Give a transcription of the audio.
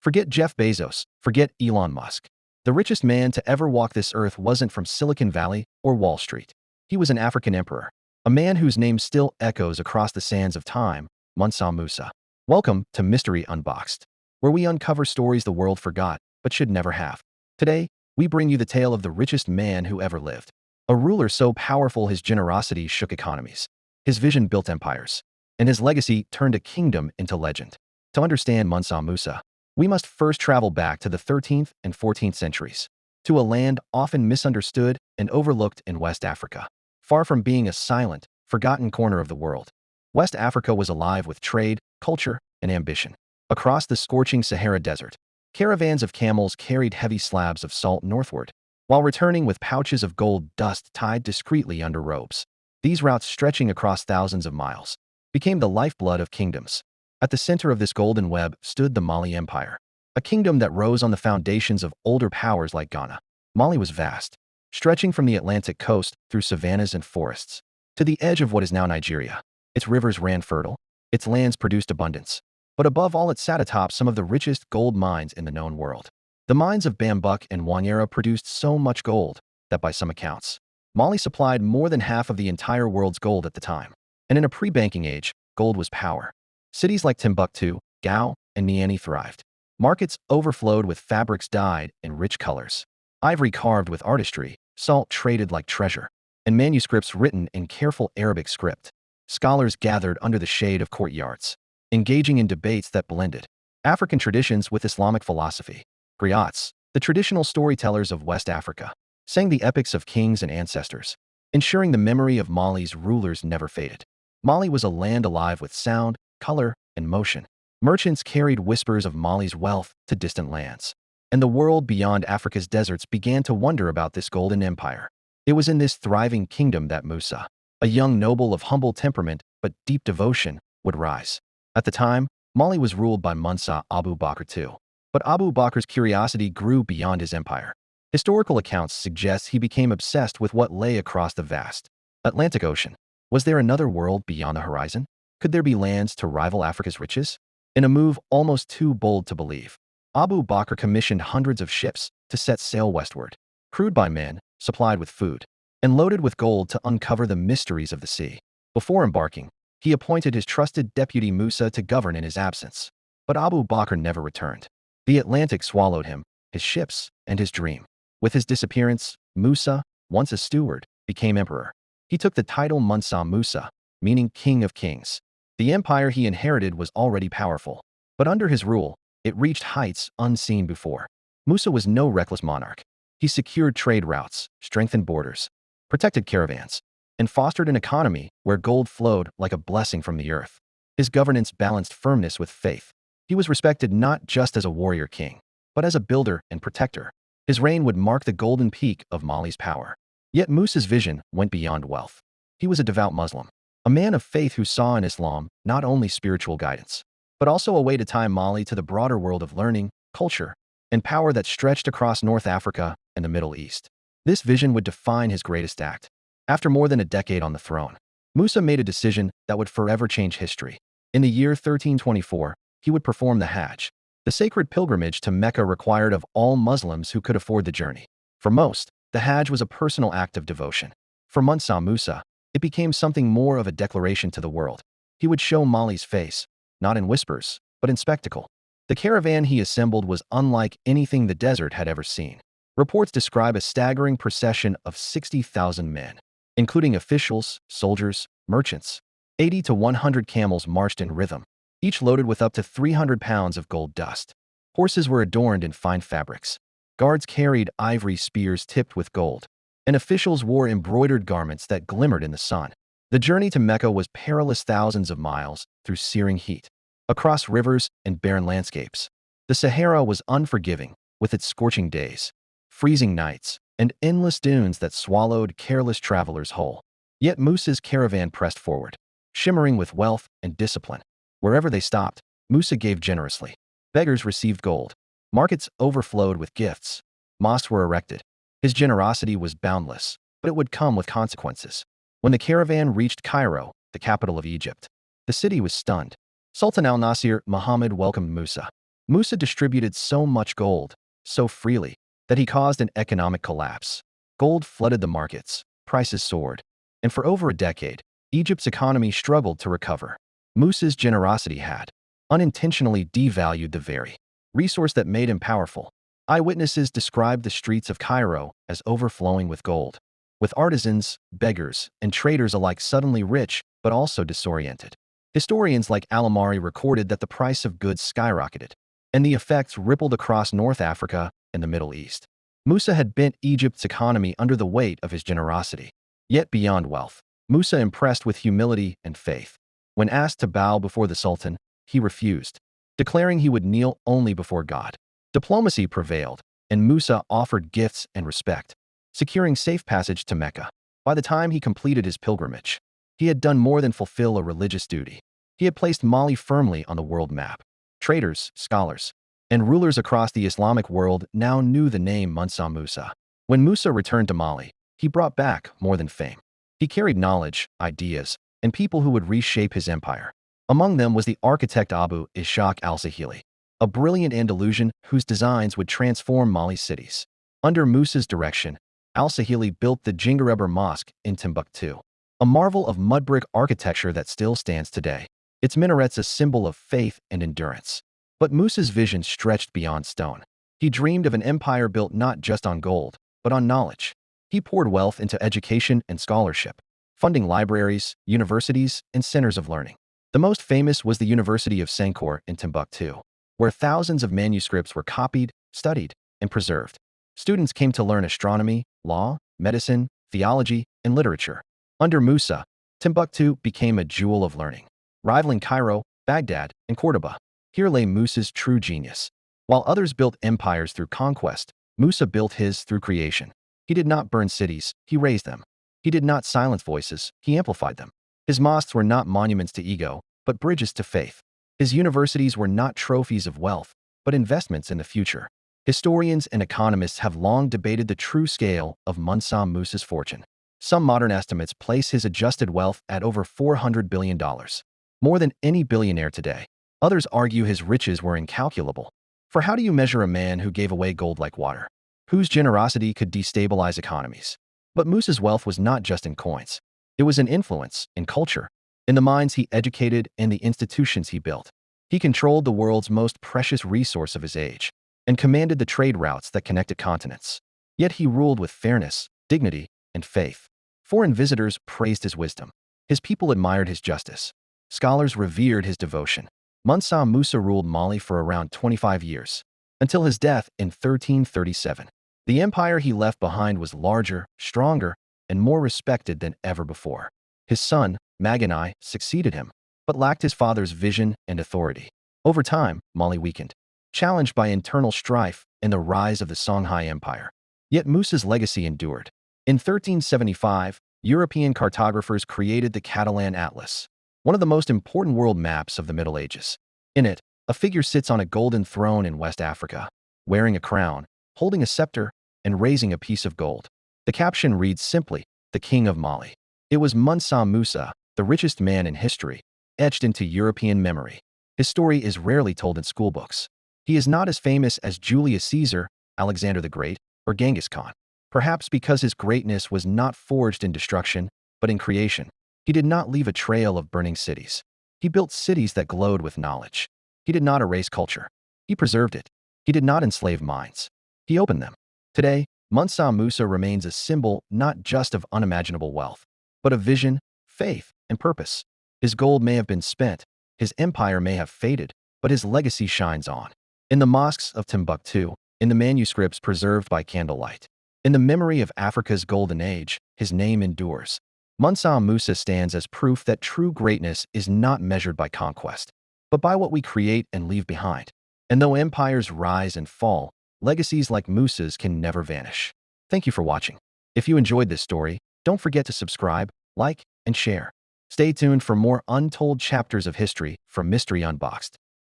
Forget Jeff Bezos, forget Elon Musk. The richest man to ever walk this earth wasn't from Silicon Valley or Wall Street. He was an African emperor, a man whose name still echoes across the sands of time, Mansa Musa. Welcome to Mystery Unboxed, where we uncover stories the world forgot but should never have. Today, we bring you the tale of the richest man who ever lived. A ruler so powerful his generosity shook economies. His vision built empires, and his legacy turned a kingdom into legend. To understand Mansa Musa, we must first travel back to the 13th and 14th centuries, to a land often misunderstood and overlooked in West Africa. Far from being a silent, forgotten corner of the world, West Africa was alive with trade, culture, and ambition. Across the scorching Sahara Desert, caravans of camels carried heavy slabs of salt northward, while returning with pouches of gold dust tied discreetly under robes. These routes, stretching across thousands of miles, became the lifeblood of kingdoms. At the center of this golden web stood the Mali Empire, a kingdom that rose on the foundations of older powers like Ghana. Mali was vast, stretching from the Atlantic coast through savannas and forests to the edge of what is now Nigeria. Its rivers ran fertile, its lands produced abundance, but above all it sat atop some of the richest gold mines in the known world. The mines of Bambuk and Wanyera produced so much gold that, by some accounts, Mali supplied more than half of the entire world's gold at the time. And in a pre-banking age, gold was power. Cities like Timbuktu, Gao, and Niani thrived. Markets overflowed with fabrics dyed in rich colors, ivory carved with artistry, salt traded like treasure, and manuscripts written in careful Arabic script. Scholars gathered under the shade of courtyards, engaging in debates that blended African traditions with Islamic philosophy. Griots, the traditional storytellers of West Africa, sang the epics of kings and ancestors, ensuring the memory of Mali's rulers never faded. Mali was a land alive with sound, color, and motion. Merchants carried whispers of Mali's wealth to distant lands, and the world beyond Africa's deserts began to wonder about this golden empire. It was in this thriving kingdom that Musa, a young noble of humble temperament but deep devotion, would rise. At the time, Mali was ruled by Musa Abu Bakr II, but Abu Bakr's curiosity grew beyond his empire. Historical accounts suggest he became obsessed with what lay across the vast Atlantic Ocean. Was there another world beyond the horizon? Could there be lands to rival Africa's riches? In a move almost too bold to believe, Abu Bakr commissioned hundreds of ships to set sail westward, crewed by men, supplied with food, and loaded with gold to uncover the mysteries of the sea. Before embarking, he appointed his trusted deputy Musa to govern in his absence. But Abu Bakr never returned. The Atlantic swallowed him, his ships, and his dream. With his disappearance, Musa, once a steward, became emperor. He took the title Mansa Musa, meaning King of Kings. The empire he inherited was already powerful, but under his rule, it reached heights unseen before. Musa was no reckless monarch. He secured trade routes, strengthened borders, protected caravans, and fostered an economy where gold flowed like a blessing from the earth. His governance balanced firmness with faith. He was respected not just as a warrior king, but as a builder and protector. His reign would mark the golden peak of Mali's power. Yet Musa's vision went beyond wealth. He was a devout Muslim, a man of faith who saw in Islam not only spiritual guidance, but also a way to tie Mali to the broader world of learning, culture, and power that stretched across North Africa and the Middle East. This vision would define his greatest act. After more than a decade on the throne, Musa made a decision that would forever change history. In the year 1324, he would perform the Hajj, the sacred pilgrimage to Mecca required of all Muslims who could afford the journey. For most, the Hajj was a personal act of devotion. For Mansa Musa, it became something more of a declaration to the world. He would show Mali's face, not in whispers, but in spectacle. The caravan he assembled was unlike anything the desert had ever seen. Reports describe a staggering procession of 60,000 men, including officials, soldiers, merchants. 80 to 100 camels marched in rhythm, each loaded with up to 300 pounds of gold dust. Horses were adorned in fine fabrics. Guards carried ivory spears tipped with gold, and officials wore embroidered garments that glimmered in the sun. The journey to Mecca was perilous, thousands of miles through searing heat, across rivers and barren landscapes. The Sahara was unforgiving, with its scorching days, freezing nights, and endless dunes that swallowed careless travelers whole. Yet Musa's caravan pressed forward, shimmering with wealth and discipline. Wherever they stopped, Musa gave generously. Beggars received gold. Markets overflowed with gifts. Mosques were erected. His generosity was boundless, but it would come with consequences. When the caravan reached Cairo, the capital of Egypt, the city was stunned. Sultan al-Nasir Muhammad welcomed Musa, Musa distributed so much gold, so freely, that he caused an economic collapse. Gold flooded the markets, prices soared, and for over a decade, Egypt's economy struggled to recover. Musa's generosity had unintentionally devalued the very resource that made him powerful. Eyewitnesses described the streets of Cairo as overflowing with gold, with artisans, beggars, and traders alike suddenly rich but also disoriented. Historians like Alamari recorded that the price of goods skyrocketed, and the effects rippled across North Africa and the Middle East. Musa had bent Egypt's economy under the weight of his generosity. Yet beyond wealth, Musa impressed with humility and faith. When asked to bow before the Sultan, he refused, declaring he would kneel only before God. Diplomacy prevailed, and Musa offered gifts and respect, securing safe passage to Mecca. By the time he completed his pilgrimage, he had done more than fulfill a religious duty. He had placed Mali firmly on the world map. Traders, scholars, and rulers across the Islamic world now knew the name Mansa Musa. When Musa returned to Mali, he brought back more than fame. He carried knowledge, ideas, and people who would reshape his empire. Among them was the architect Abu Ishaq al-Sahili, a brilliant Andalusian whose designs would transform Mali's cities. Under Musa's direction, al-Sahili built the Jingareber Mosque in Timbuktu, a marvel of mud-brick architecture that still stands today. Its minarets a symbol of faith and endurance. But Musa's vision stretched beyond stone. He dreamed of an empire built not just on gold, but on knowledge. He poured wealth into education and scholarship, funding libraries, universities, and centers of learning. The most famous was the University of Sankore in Timbuktu, where thousands of manuscripts were copied, studied, and preserved. Students came to learn astronomy, law, medicine, theology, and literature. Under Musa, Timbuktu became a jewel of learning, rivaling Cairo, Baghdad, and Cordoba. Here lay Musa's true genius. While others built empires through conquest, Musa built his through creation. He did not burn cities, he raised them. He did not silence voices, he amplified them. His mosques were not monuments to ego, but bridges to faith. His universities were not trophies of wealth, but investments in the future. Historians and economists have long debated the true scale of Mansa Musa's fortune. Some modern estimates place his adjusted wealth at over $400 billion, more than any billionaire today. Others argue his riches were incalculable. For how do you measure a man who gave away gold like water, whose generosity could destabilize economies? But Musa's wealth was not just in coins. It was in influence, in culture, in the minds he educated and the institutions he built. He controlled the world's most precious resource of his age and commanded the trade routes that connected continents. Yet he ruled with fairness, dignity, and faith. Foreign visitors praised his wisdom. His people admired his justice. Scholars revered his devotion. Mansa Musa ruled Mali for around 25 years, until his death in 1337. The empire he left behind was larger, stronger, and more respected than ever before. His son, Maganai, succeeded him, but lacked his father's vision and authority. Over time, Mali weakened, challenged by internal strife and the rise of the Songhai Empire. Yet Musa's legacy endured. In 1375, European cartographers created the Catalan Atlas, one of the most important world maps of the Middle Ages. In it, a figure sits on a golden throne in West Africa, wearing a crown, holding a scepter, and raising a piece of gold. The caption reads simply, "The King of Mali." It was Mansa Musa, the richest man in history, etched into European memory. His story is rarely told in schoolbooks. He is not as famous as Julius Caesar, Alexander the Great, or Genghis Khan, perhaps because his greatness was not forged in destruction, but in creation. He did not leave a trail of burning cities. He built cities that glowed with knowledge. He did not erase culture. He preserved it. He did not enslave minds. He opened them. Today, Mansa Musa remains a symbol not just of unimaginable wealth, but of vision, faith, and purpose. His gold may have been spent, his empire may have faded, but his legacy shines on. In the mosques of Timbuktu, in the manuscripts preserved by candlelight, in the memory of Africa's golden age, his name endures. Mansa Musa stands as proof that true greatness is not measured by conquest, but by what we create and leave behind. And though empires rise and fall, legacies like Musa's can never vanish. Thank you for watching. If you enjoyed this story, don't forget to subscribe, like, and share. Stay tuned for more untold chapters of history from Mystery Unboxed.